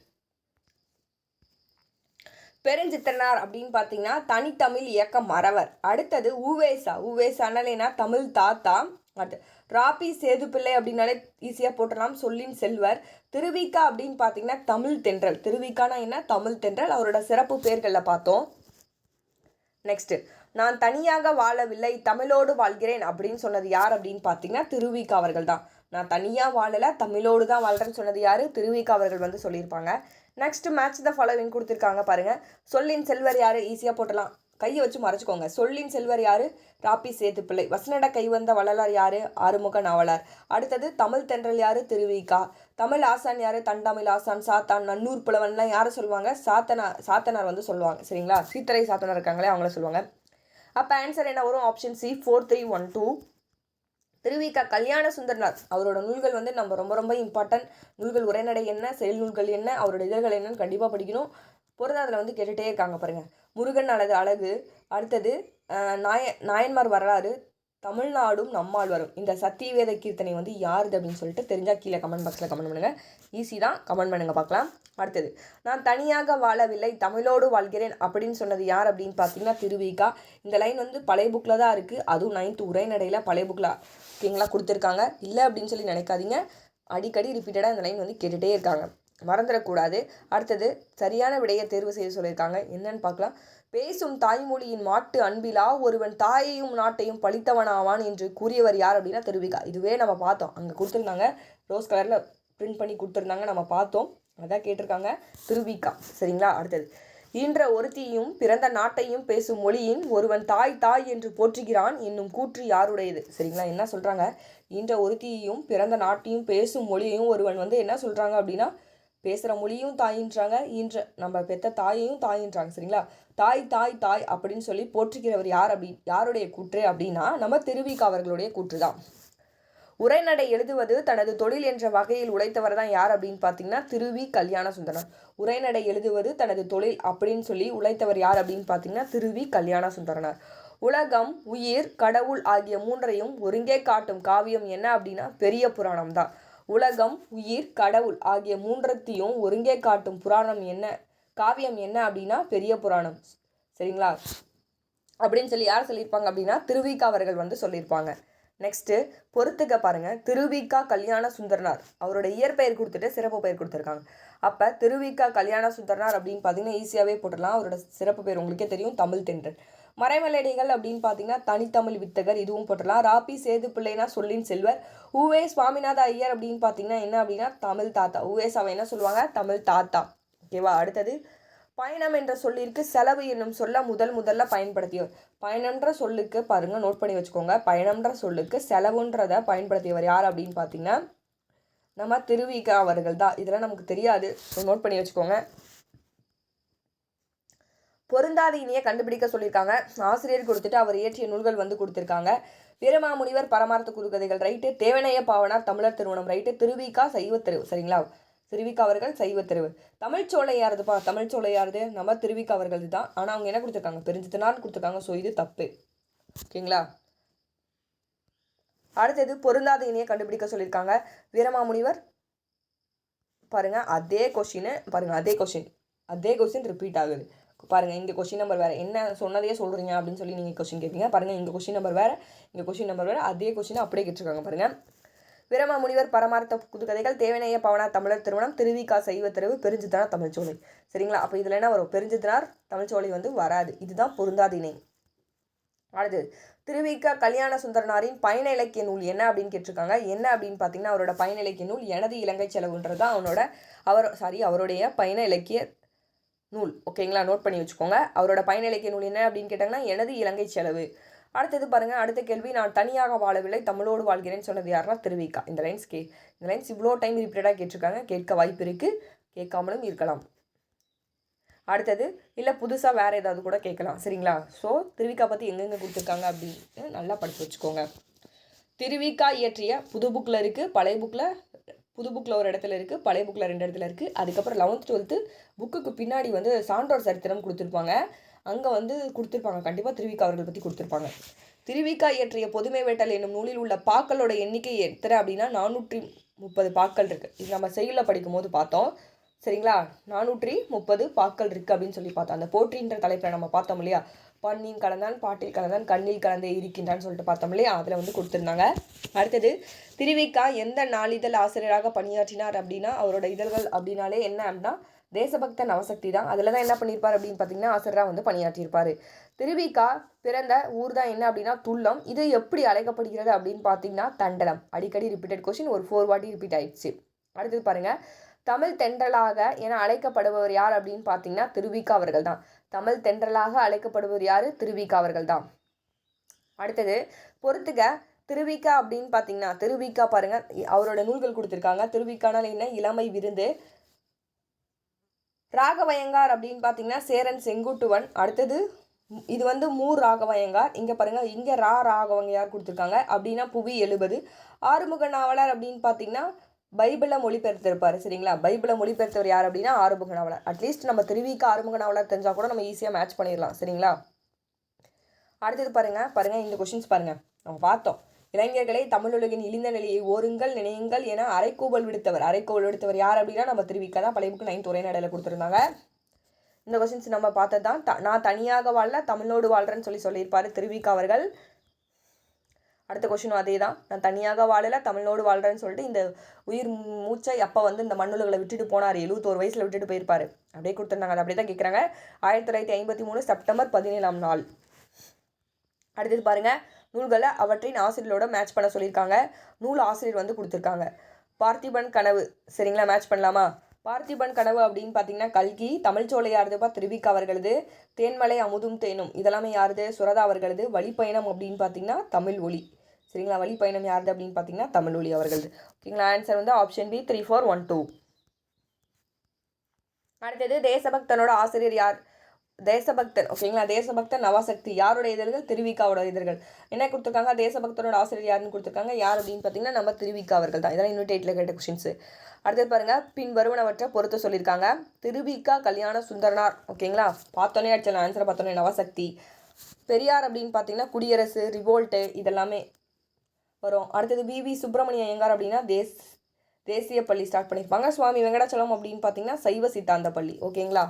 பெருஞ்சித்திரனார் அப்படின்னு பார்த்தீங்கன்னா தனித்தமிழ் இயக்கம் மறவர். அடுத்தது ஊவேசானா தமிழ் தாத்தா. அடுத்து ராபி சேதுப்பிள்ளை அப்படின்னாலே ஈஸியாக போட்டலாம், சொல்லின் செல்வர். திருவிக்கா அப்படின்னு பார்த்தீங்கன்னா தமிழ் தென்றல். திருவிக்கானா என்ன? தமிழ் தென்றல். அவரோட சிறப்பு பேர்களில் பார்த்தோம். நெக்ஸ்ட் நான் தனியாக வாழவில்லை தமிழோடு வாழ்கிறேன் அப்படின்னு சொன்னது யார் அப்படின்னு பார்த்தீங்கன்னா திருவிக்கா அவர்கள் தான். நான் தனியாக வாழலை, தமிழோடு தான் வாழ்கிறேன்னு சொன்னது யார்? திருவிக்கா அவர்கள் வந்து சொல்லியிருப்பாங்க. நெக்ஸ்ட் மேட்ச் த ஃபாலோவிங் கொடுத்துருக்காங்க பாருங்க. சொல்லின் செல்வர் யார்? ஈஸியாக போட்டலாம், கையை வச்சு மறைச்சிக்கோங்க. சொல்லின் செல்வர் யார்? ராபி சேதுப்பிள்ளை. வசனட கைவந்த வள்ளலார் யார்? ஆறுமுக நாவலார். அடுத்தது தமிழ் தென்றல் யார்? திருவிக்கா. தமிழ் ஆசான் யார்? தண்டமிழ் ஆசான், சாத்தான், நன்னூர் புலவன்லாம் யாரை சொல்லுவாங்க? சாத்தனார் வந்து சொல்லுவாங்க. சரிங்களா, சீத்தரை சாத்தனார் இருக்காங்களே அவங்கள சொல்லுவாங்க. அப்போ ஆன்சர் என்ன வரும்? Option C 4312. திருவிக்கா கல்யாண சுந்தரனார் அவரோட நூல்கள் வந்து நம்ம ரொம்ப ரொம்ப இம்பார்ட்டன்ட். நூல்கள் உரைநடை என்ன, செயல் நூல்கள் என்ன, அவரோட இதழ்கள் என்னன்னு கண்டிப்பாக படிக்கணும். பொருளாதாரத்தில் வந்து கேட்டுகிட்டே இருக்காங்க பாருங்கள். முருகன் அல்லது அழகு, அடுத்தது நாயன்மார் வரலாறு, தமிழ்நாடும் நம்மாழ்வாரும். இந்த சத்தியவேத கீர்த்தனை வந்து யாருது அப்படின்னு சொல்லிட்டு தெரிஞ்சால் கீழே கமெண்ட் பாக்ஸில் கமெண்ட் பண்ணுங்கள். ஈஸி தான், கமெண்ட் பண்ணுங்கள் பார்க்கலாம். அடுத்தது நான் தனியாக வாழவில்லை தமிழோடு வாழ்கிறேன் அப்படின்னு சொன்னது யார் அப்படின்னு பார்த்தீங்கன்னா திருவிக்கா. இந்த லைன் வந்து பழைய புக்கில் தான் இருக்குது, அதுவும் 9th உரைநடையில் பழைய புக்கில் ஓகேங்களா கொடுத்துருக்காங்க. இல்லை அப்படின்னு சொல்லி நினைக்காதீங்க, அடிக்கடி ரிப்பீட்டடாக இந்த லைன் வந்து கேட்டுகிட்டே இருக்காங்க, மறந்துடக்கூடாது. அடுத்தது சரியான விடையை தேர்வு செய்ய சொல்லியிருக்காங்க. என்னன்னு பார்க்கலாம். பேசும் தாய்மொழியின் மாட்டு அன்பிலா ஒருவன் தாயையும் நாட்டையும் பழித்தவனாவான் என்று கூறியவர் யார் அப்படின்னா திருவிக்கா. இதுவே நம்ம பார்த்தோம், அங்கே கொடுத்துருந்தாங்க, ரோஸ் கலரில் பிரிண்ட் பண்ணி கொடுத்துருந்தாங்க, நம்ம பார்த்தோம், அதான் கேட்டிருக்காங்க திருவிக்கா. சரிங்களா, அடுத்தது ஈன்ற ஒருத்தியும் பிறந்த நாட்டையும் பேசும் மொழியின் ஒருவன் தாய் தாய் என்று போற்றுகிறான் என்னும் கூற்று யாருடையது? சரிங்களா, என்ன சொல்கிறாங்க? ஈன்ற ஒருத்தியையும் பிறந்த நாட்டையும் பேசும் மொழியையும் ஒருவன் வந்து என்ன சொல்கிறாங்க அப்படின்னா பேசுகிற மொழியும் தாயின்றாங்க, ஈன்ற நம்ம பெற்ற தாயையும் தாயின்றாங்க. சரிங்களா, தாய் தாய் தாய் அப்படின்னு சொல்லி போற்றுகிறவர் யார் யாருடைய கூற்று அப்படின்னா நம்ம திருவிக்கா அவர்களுடைய கூற்று தான். உரைநடை எழுதுவது தனது தொழில் என்ற வகையில் உழைத்தவர் தான் யார் அப்படின்னு பார்த்தீங்கன்னா திருவி கல்யாண சுந்தரனார். உரைநடை எழுதுவது தனது தொழில் அப்படின்னு சொல்லி உழைத்தவர் யார் அப்படின்னு பார்த்தீங்கன்னா திருவி கல்யாண சுந்தரனார். உலகம், உயிர், கடவுள் ஆகிய மூன்றையும் ஒருங்கே காட்டும் காவியம் என்ன அப்படின்னா பெரிய புராணம் தான். உலகம், உயிர், கடவுள் ஆகிய மூன்றத்தையும் ஒருங்கே காட்டும் புராணம் என்ன, காவியம் என்ன அப்படின்னா பெரிய புராணம். சரிங்களா, அப்படின்னு சொல்லி யார் சொல்லியிருப்பாங்க அப்படின்னா திருவிக்கா அவர்கள் வந்து சொல்லியிருப்பாங்க. நெக்ஸ்ட்டு பொறுத்துக்க பாருங்கள். திருவிக்கா கல்யாண சுந்தரனார் அவரோட இயற்பெயர் கொடுத்துட்டு சிறப்பு பெயர் கொடுத்துருக்காங்க. அப்போ திருவிக்கா கல்யாண சுந்தரனார் அப்படின்னு பார்த்தீங்கன்னா ஈஸியாகவே போட்டுடலாம். அவரோட சிறப்பு பெயர் உங்களுக்கே தெரியும், தமிழ் தென்றல். மறைமலடிகள் அப்படின்னு பார்த்தீங்கன்னா தனித்தமிழ் வித்தகர், இதுவும் போட்டுடலாம். ராபி சேதுப்பிள்ளைனா சொல்லின் செல்வர். உவே சுவாமிநாத ஐயர் அப்படின்னு பார்த்தீங்கன்னா என்ன அப்படின்னா தமிழ் தாத்தா. உவேசாவை என்ன சொல்லுவாங்க? தமிழ் தாத்தா. ஓகேவா, அடுத்தது பயணம் என்ற சொல்லிற்கு செலவு என்னும் சொல்ல முதல்ல பயன்படுத்தியவர். பயணம்ன்ற சொல்லுக்கு பாருங்க, நோட் பண்ணி வச்சுக்கோங்க. பயணம்ன்ற சொல்லுக்கு செலவுன்றதை பயன்படுத்தியவர் யார் அப்படின்னு பார்த்தீங்கன்னா நம்ம திருவிக அவர்கள் தான். இதெல்லாம் நமக்கு தெரியாது, நோட் பண்ணி வச்சுக்கோங்க. பொருந்தாத இனியை கண்டுபிடிக்க சொல்லியிருக்காங்க. ஆசிரியர் கொடுத்துட்டு அவர் இயற்றிய நூல்கள் வந்து கொடுத்துருக்காங்க. வீரமாமுனிவர் பரமார்த்த குறுகதைகள் ரைட்டு. தேவனைய பாவனார் தமிழர் திருமணம் ரைட்டு. திருவிகா சைவத்திருவு, சரிங்களா? திருவிக்கா அவர்கள் சைவத்திருவு. தமிழ்ச்சோலை யாருதுப்பா? தமிழ்ச்சோலை யாருது? நம்ம திருவிக்கா அவர்கள் தான். ஆனால் அவங்க என்ன கொடுத்துருக்காங்க? பெருஞ்சித்தனார்னு கொடுத்துருக்காங்க. ஸோ இது தப்பு, ஓகேங்களா? அடுத்தது பொருந்தாத இனியை கண்டுபிடிக்க சொல்லியிருக்காங்க. வீரமாமுனிவர் பாருங்க, அதே கொஸ்டின் ரிப்பீட் ஆகுது பாருங்க. இங்கே கொஸ்டின் நம்பர் வேறு, என்ன சொன்னதையே சொல்கிறீங்க அப்படின்னு சொல்லி நீங்கள் கொஸ்டின் கேட்பீங்க. பாருங்கள், இங்கே கொஸ்டின் நம்பர் வேறு, இங்கே கொஸ்டின் நம்பர் வேறு, அதே கொஸ்டின் அப்படியே கேட்டிருக்காங்க பாருங்கள். வீரமாமுனிவர் பரமார்த்த புதுக்கதைகள், தேவனைய பவனார் தமிழர் திருமணம், திருவிக்கா சைவத்திருவு, பெருஞ்சித்தனார் தமிழ்ச்சோலை, சரிங்களா? அப்போ இதில் என்ன வரும்? பெருஞ்சித்தனார் தமிழ்ச்சோலை வந்து வராது. இதுதான் பொருந்தாத இணை. அடுத்து திருவிக்கா கல்யாண சுந்தரனாரின் பயண இலக்கிய நூல் என்ன அப்படின்னு கேட்டிருக்காங்க. என்ன அப்படின்னு பார்த்தீங்கன்னா அவரோட பயண இலக்கிய நூல் எனது இலங்கை செலவுன்றது தான் அவருடைய பயண இலக்கிய நூல், ஓகேங்களா? நோட் பண்ணி வச்சுக்கோங்க. அவரோட பயண இலக்கிய நூல் என்ன அப்படின்னு கேட்டாங்கன்னா எனது இலங்கை செலவு. அடுத்தது பாருங்க, அடுத்த கேள்வி, நான் தனியாக வாழவில்லை தமிழோடு வாழ்கிறேன்னு சொன்னது யாருன்னா திருவிக்கா. இந்த லைன்ஸ் இவ்வளோ டைம் ரிப்பீட்டடாக கேட்டிருக்காங்க, கேட்க வாய்ப்பு இருக்குது, கேட்காமலும் இருக்கலாம். அடுத்தது இல்லை புதுசாக வேறு ஏதாவது கூட கேட்கலாம், சரிங்களா? ஸோ திருவிக்கா பற்றி எங்கெங்கே கொடுத்துருக்காங்க அப்படின்னு நல்லா படித்து வச்சுக்கோங்க. திருவிக்கா இயற்றிய புது புக்கில் இருக்குது, பழைய புக்கில், புது புக்கில் ஒரு இடத்துல இருக்குது, பழைய புக்கில் 2 இடத்துல இருக்குது. அதுக்கப்புறம் 11th 12th புக்குக்கு பின்னாடி வந்து சான்றோர் சரித்திரம் கொடுத்துருப்பாங்க, அங்கே வந்து கொடுத்துருப்பாங்க. கண்டிப்பாக திருவிக்கா அவர்கள் பற்றி கொடுத்துருப்பாங்க. திருவிக்கா இயற்றிய பொதுமை வேட்டல் என்னும் நூலில் உள்ள பாக்களோட எண்ணிக்கை எத்தனை அப்படின்னா 430 பாக்கள் இருக்குது. இது நம்ம செய்யுளில் படிக்கும் போது பார்த்தோம், சரிங்களா? 430 பாக்கள் இருக்குது அப்படின்னு சொல்லி பார்த்தோம். அந்த போற்றின்ற தலைப்பில் நம்ம பார்த்தோம் இல்லையா? பண்ணின் கலந்தான், பாட்டில் கலந்தான், கண்ணில் கலந்தே இருக்கின்றான்னு சொல்லிட்டு பார்த்தோம் இல்லையா? அதில் வந்து கொடுத்துருந்தாங்க. அடுத்தது திருவிக்கா எந்த நாளிதழ் ஆசிரியராக பணியாற்றினார் அப்படின்னா அவரோட இதழ்கள் அப்படின்னாலே என்ன அப்படின்னா தேசபக்த நவசக்தி தான். அதில் தான் என்ன பண்ணியிருப்பார் அப்படின்னு பார்த்தீங்கன்னா ஆசிரியராக வந்து பணியாற்றியிருப்பார். திருவிக்கா பிறந்த ஊர் தான் என்ன அப்படின்னா துல்லம். இது எப்படி அழைக்கப்படுகிறது அப்படின்னு பார்த்தீங்கன்னா தண்டலம். அடிக்கடி ரிப்பீட்டட் கொஸ்டின், ஒரு 4 வாட்டி ரிப்பீட் ஆயிடுச்சு. அடுத்தது பாருங்கள், தமிழ் தென்றலாக என அழைக்கப்படுபவர் யார் அப்படின்னு பார்த்தீங்கன்னா திருவிக்கா அவர்கள் தான். தமிழ் தென்றலாக அழைக்கப்படுபவர் யார்? திருவிக்கா அவர்கள் தான். அடுத்தது பொறுத்துக, திருவிக்கா அப்படின்னு பார்த்தீங்கன்னா திருவிக்கா பாருங்க, அவரோட நூல்கள் கொடுத்துருக்காங்க. திருவிக்கானால் என்ன? இளமை விருந்து. ராகவயங்கார் அப்படின்னு பார்த்தீங்கன்னா சேரன் செங்குட்டுவன். அடுத்தது இது வந்து மூர் ராகவயங்கார். இங்கே பாருங்க, இங்கே ராகவயங்கார் கொடுத்துருக்காங்க அப்படின்னா புவி 70. ஆறுமுக நாவலர் அப்படின்னு பார்த்தீங்கன்னா பைபிளை மொழிபெயர்த்திருப்பார், சரிங்களா? பைபிளை மொழிபெயர்த்தவர் யார் அப்படின்னா ஆறுமுக நாவலர். அட்லீஸ்ட் நம்ம திருவிக்கா ஆறுமுக நாவலர் தெரிஞ்சால் கூட நம்ம ஈஸியாக மேட்ச் பண்ணிடலாம், சரிங்களா? அடுத்தது பாருங்க இந்த கொஷின்ஸ் பாருங்க, நம்ம பார்த்தோம். இளைஞர்களை தமிழுலகின் இழிந்த நிலையை ஓருங்கள் நினையுங்கள் என அரைக்கூவல் விடுத்தவர் யார் அப்படின்னா நம்ம திருவிக்கா தான். பழைய புக்கு 9th உரைநடையில் கொடுத்துருந்தாங்க. இந்த கொஷின்ஸ் நம்ம பார்த்தது தான். நான் தனியாக வாழல தமிழோடு வாழ்றேன்னு சொல்லியிருப்பாரு திருவிக்கா அவர்கள். அடுத்த கொஷினும் அதே தான், நான் தனியாக வாழல தமிழோடு வாழ்றேன்னு சொல்லிட்டு இந்த உயிர் மூச்சை அப்போ வந்து இந்த மண்ணுலகளை விட்டுட்டு போனார், 71 வயசில் விட்டுட்டு போயிருப்பாரு. அப்படியே கொடுத்துருந்தாங்க, அதை அப்படியே தான் கேட்குறாங்க. 1953 செப்டம்பர் 17ஆம் நாள். அடுத்தது பாருங்கள், நூல்களை அவற்றின் ஆசிரியரோட மேட்ச் பண்ண சொல்லியிருக்காங்க. நூல் ஆசிரியர் வந்து கொடுத்துருக்காங்க. பார்த்திபன் கனவு, சரிங்களா? மேட்ச் பண்ணலாமா? பார்த்திபன் கனவு அப்படின்னு பார்த்தீங்கன்னா கல்கி. தமிழ்ச்சோலை யாருதுப்பா? திருவிக்கா அவர்களது. தேன்மலை அமுதும் தேனும் இதெல்லாமே யாருது? சுரதா அவர்களது. வழிப்பயணம் அப்படின்னு பார்த்தீங்கன்னா தமிழ் ஒளி, சரிங்களா? வழிப்பயணம் யாருது அப்படின்னு பார்த்தீங்கன்னா தமிழ் ஒளி அவர்களது, ஓகேங்களா? ஆன்சர் வந்து ஆப்ஷன் பி 3, 4, 1, 2. அடுத்தது தேசபக்தனோட ஆசிரியர் யார்? தேசபக்தன், ஓகேங்களா? தேசபக்தன் நவசக்தி யாருடைய இதழ்கள்? திருவிக்காவோட இதழ்கள். என்ன கொடுத்துருக்காங்க? தேசபக்தனோட ஆசிரியர் யாருன்னு கொடுத்துருக்காங்க. யார் அப்படின்னு பார்த்தீங்கன்னா நம்ம திருவிக்கா அவர்கள் தான். இதெல்லாம் யூனிட் 8ல் கேட்ட கொஷின்ஸு. அடுத்தது பாருங்க, பின் வருவனவற்றை பொறுத்து சொல்லியிருக்காங்க. திருவிக்கா கல்யாண சுந்தரனார், ஓகேங்களா? பார்த்தோன்னே அடிச்சலாம், ஆன்சரை பார்த்தோன்னே நவசக்தி. பெரியார் அப்படின்னு பார்த்தீங்கன்னா குடியரசு, ரிவோல்ட்டு இதெல்லாமே வரும். அடுத்தது வி சுப்பிரமணிய ஐயங்கார் அப்படின்னா தேசிய பள்ளி ஸ்டார்ட் பண்ணியிருப்பாங்க. சுவாமி வெங்கடாச்சலம் அப்படின்னு பார்த்தீங்கன்னா சைவ சித்தாந்த பள்ளி, ஓகேங்களா?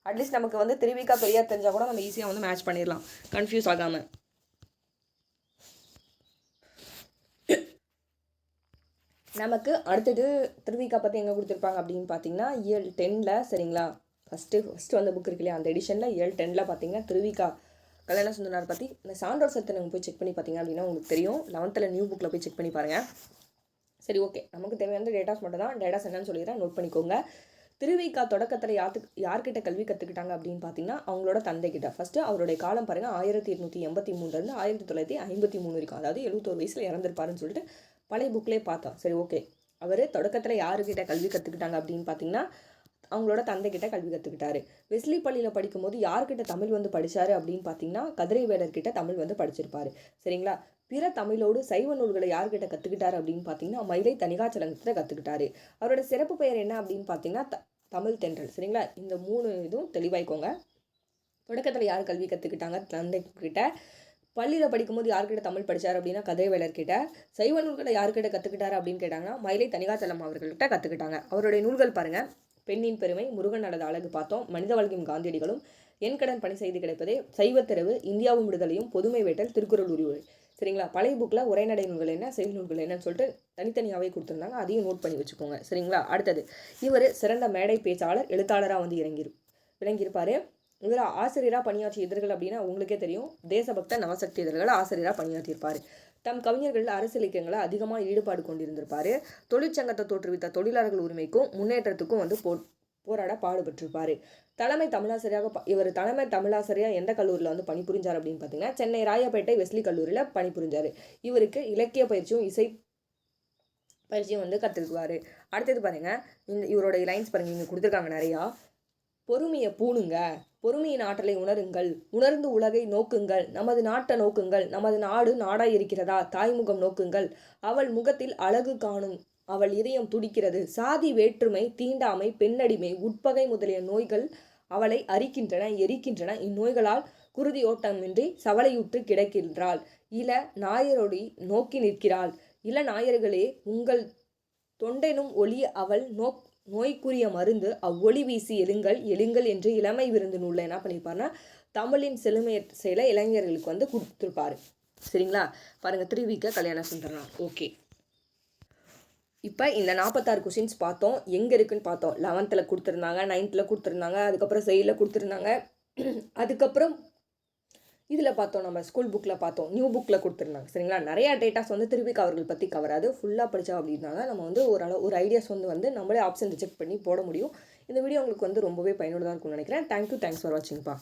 அட்லீஸ்ட் நமக்கு வந்து திருவிக்கா பெரியார் தெரிஞ்சால் கூட நம்ம ஈஸியாக வந்து மேட்ச் பண்ணிடலாம், கன்ஃபியூஸ் ஆகாமல். நமக்கு அடுத்தது திருவிக்கா பற்றி எங்கே கொடுத்துருப்பாங்க அப்படின்னு பார்த்தீங்கன்னா இயல் 10ல், சரிங்களா? ஃபஸ்ட்டு வந்த புக் இருக்கு இல்லையா, அந்த எடிஷனில் இயல் 10ல் பார்த்தீங்கன்னா திருவிக்கா கல்யாண சுந்தரனார் பற்றி இந்த சான்றோர் சரித்திரம் போய் செக் பண்ணி பார்த்தீங்க அப்படின்னா உங்களுக்கு தெரியும். 11th நியூ புக்கில் போய் செக் பண்ணி பாருங்கள். சரி, ஓகே. நமக்கு தேவையான டேட்டாஸ் மட்டும் தான். டேட்டாஸ் என்னன்னு சொல்லிடுறேன், நோட் பண்ணிக்கோங்க. திருவிக தொடக்கத்தில் யார்கிட்ட கல்வி கற்றுக்கிட்டாங்க அப்படின்னு பார்த்தீங்கன்னா அவங்களோட தந்தை கிட்ட. ஃபஸ்ட்டு அவருடைய காலம் பாருங்கள் 1883 1953 வரைக்கும், அதாவது 71 வயசில் இறந்துருப்பாருன்னு சொல்லிட்டு பழைய புக்லேயே பார்த்தோம். சரி, ஓகே. அவர் தொடக்கத்தில் யாருக்கிட்ட கல்வி கற்றுக்கிட்டாங்க அப்படின்னு பார்த்தீங்கன்னா அவங்களோட தந்தை கிட்ட கல்வி கற்றுக்கிட்டாரு. வெஸ்லி பள்ளியில் படிக்கும்போது யார்கிட்ட தமிழ் வந்து படித்தாரு அப்படின்னு பார்த்தீங்கன்னா கதிரை வேடர்கிட்ட தமிழ் வந்து படிச்சிருப்பாரு. சரிங்களா? பிற தமிழோடு சைவ நூல்களை யார்கிட்ட கற்றுக்கிட்டாரு அப்படின்னு பார்த்தீங்கன்னா மயிலை தணிகாச்சலங்கத்தில் கற்றுக்கிட்டாரு. அவரோட சிறப்பு பெயர் என்ன அப்படின்னு பார்த்தீங்கன்னா தமிழ் தென்றல். சரிங்களா? இந்த 3 இதுவும் தெளிவாய்க்கோங்க. தொடக்கத்தில் யார் கல்வி கற்றுக்கிட்டாங்க? தந்தை கிட்ட. பள்ளியில் படிக்கும்போது யார்கிட்ட தமிழ் படித்தார் அப்படின்னா கதிரை வேடர்கிட்ட. சைவ நூல்களை யார்கிட்ட கற்றுக்கிட்டாரு அப்படின்னு கேட்டாங்கன்னா மயிலை தணிகாச்சலம் அவர்கள்கிட்ட கற்றுக்கிட்டாங்க. அவருடைய நூல்கள் பாருங்கள்: பெண்ணின் பெருமை, முருகன் நடந்த அழகு பார்த்தோம், மனித வாழ்க்கையும் காந்தியடிகளும், என் கடன் பணி செய்து கிடைப்பதே, சைவத்திரவு, இந்தியாவும் விடுதலையும், பொதுமை வேட்டல், திருக்குறள் உரிவுரை. சரிங்களா? பழைய புக்கில் உரைநடை நூல்கள் என்ன, செயல் நூல்கள் என்னன்னு சொல்லிட்டு தனித்தனியாகவே கொடுத்துருந்தாங்க. அதையும் நோட் பண்ணி வச்சுக்கோங்க. சரிங்களா? அடுத்தது, இவர் சிறந்த மேடை பேச்சாளர், எழுத்தாளராக வந்து விளங்கியிருப்பார். இவர் ஆசிரியராக பணியாற்றிய இதழ்கள் அப்படின்னா உங்களுக்கே தெரியும், தேசபக்த, நவசக்தி இதழ்கள் ஆசிரியராக பணியாற்றியிருப்பார். தம் கவிஞர்கள் அரசியல் இயக்கங்களை அதிகமாக ஈடுபாடு கொண்டிருந்திருப்பார். தொழிற்சங்கத்தை தோற்றுவித்த தொழிலாளர்கள் உரிமைக்கும் முன்னேற்றத்துக்கும் வந்து போராட பாடுபட்டிருப்பார். தலைமை தமிழாசிரியர் எந்த கல்லூரியில் வந்து பணிபுரிஞ்சார் அப்படின்னு பார்த்தீங்கன்னா சென்னை ராயப்பேட்டை வெஸ்லி கல்லூரியில் பணிபுரிஞ்சார். இவருக்கு இலக்கிய பயிற்சியும் இசை பயிற்சியும் வந்து கற்றுக்குவார். அடுத்தது பாருங்கள், இவரோட லைன்ஸ் பாருங்கள், இங்கே கொடுத்துருக்காங்க நிறையா. பொறுமையை பூணுங்க, பொறுமையின் ஆற்றலை உணருங்கள், உணர்ந்து உலகை நோக்குங்கள், நமது நாட்டை நோக்குங்கள், நமது நாடு நாடாய் இருக்கிறதா, தாய்முகம் நோக்குங்கள், அவள் முகத்தில் அழகு காணும், அவள் இதயம் துடிக்கிறது, சாதி வேற்றுமை, தீண்டாமை, பெண்ணடிமை, உட்பகை முதலிய நோய்கள் அவளை அரிக்கின்றன, எரிக்கின்றன. இந்நோய்களால் குருதி ஓட்டமின்றி சவலையுற்று கிடக்கின்றாள். இள நாயரொடி நோக்கி நிற்கிறாள். இள நாயர்களே, உங்கள் தொண்டெனும் ஒளி அவள் நோய்க்குரிய மருந்து, அவ்வொளி வீசி எழுங்கள் என்று இளமை விருந்து நூலில் என்ன பண்ணியிருப்பாருன்னா தமிழின் செயலை இளைஞர்களுக்கு வந்து கொடுத்துருப்பாரு. சரிங்களா? பாருங்கள், திருவிக கல்யாண சுந்தரனார். ஓகே, இப்போ இந்த 46 கொஷின்ஸ் பார்த்தோம். எங்கே இருக்குன்னு பார்த்தோம். 11th கொடுத்துருந்தாங்க, 9th கொடுத்துருந்தாங்க, அதுக்கப்புறம் செயலில் கொடுத்துருந்தாங்க, அதுக்கப்புறம் இதில் பார்த்தோம், நம்ம ஸ்கூல் புக்கில் பார்த்தோம், நியூ புக்கில் கொடுத்துருந்தாங்க. சரிங்களா? நிறையா டேட்டாஸ் வந்து திருவிக அவர்கள் பற்றி கவராது. ஃபுல்லாக படித்தா அப்படின்னா தான் நம்ம வந்து ஒரு ஐடியாஸ் வந்து நம்மளே ஆப்ஷன் ரிஜெக்ட் பண்ணி போட முடியும். இந்த வீடியோ உங்களுக்கு வந்து ரொம்பவே பயனுள்ளதாக இருக்கும்னு நினைக்கிறேன். Thanks for வாட்சிங்ப்பா.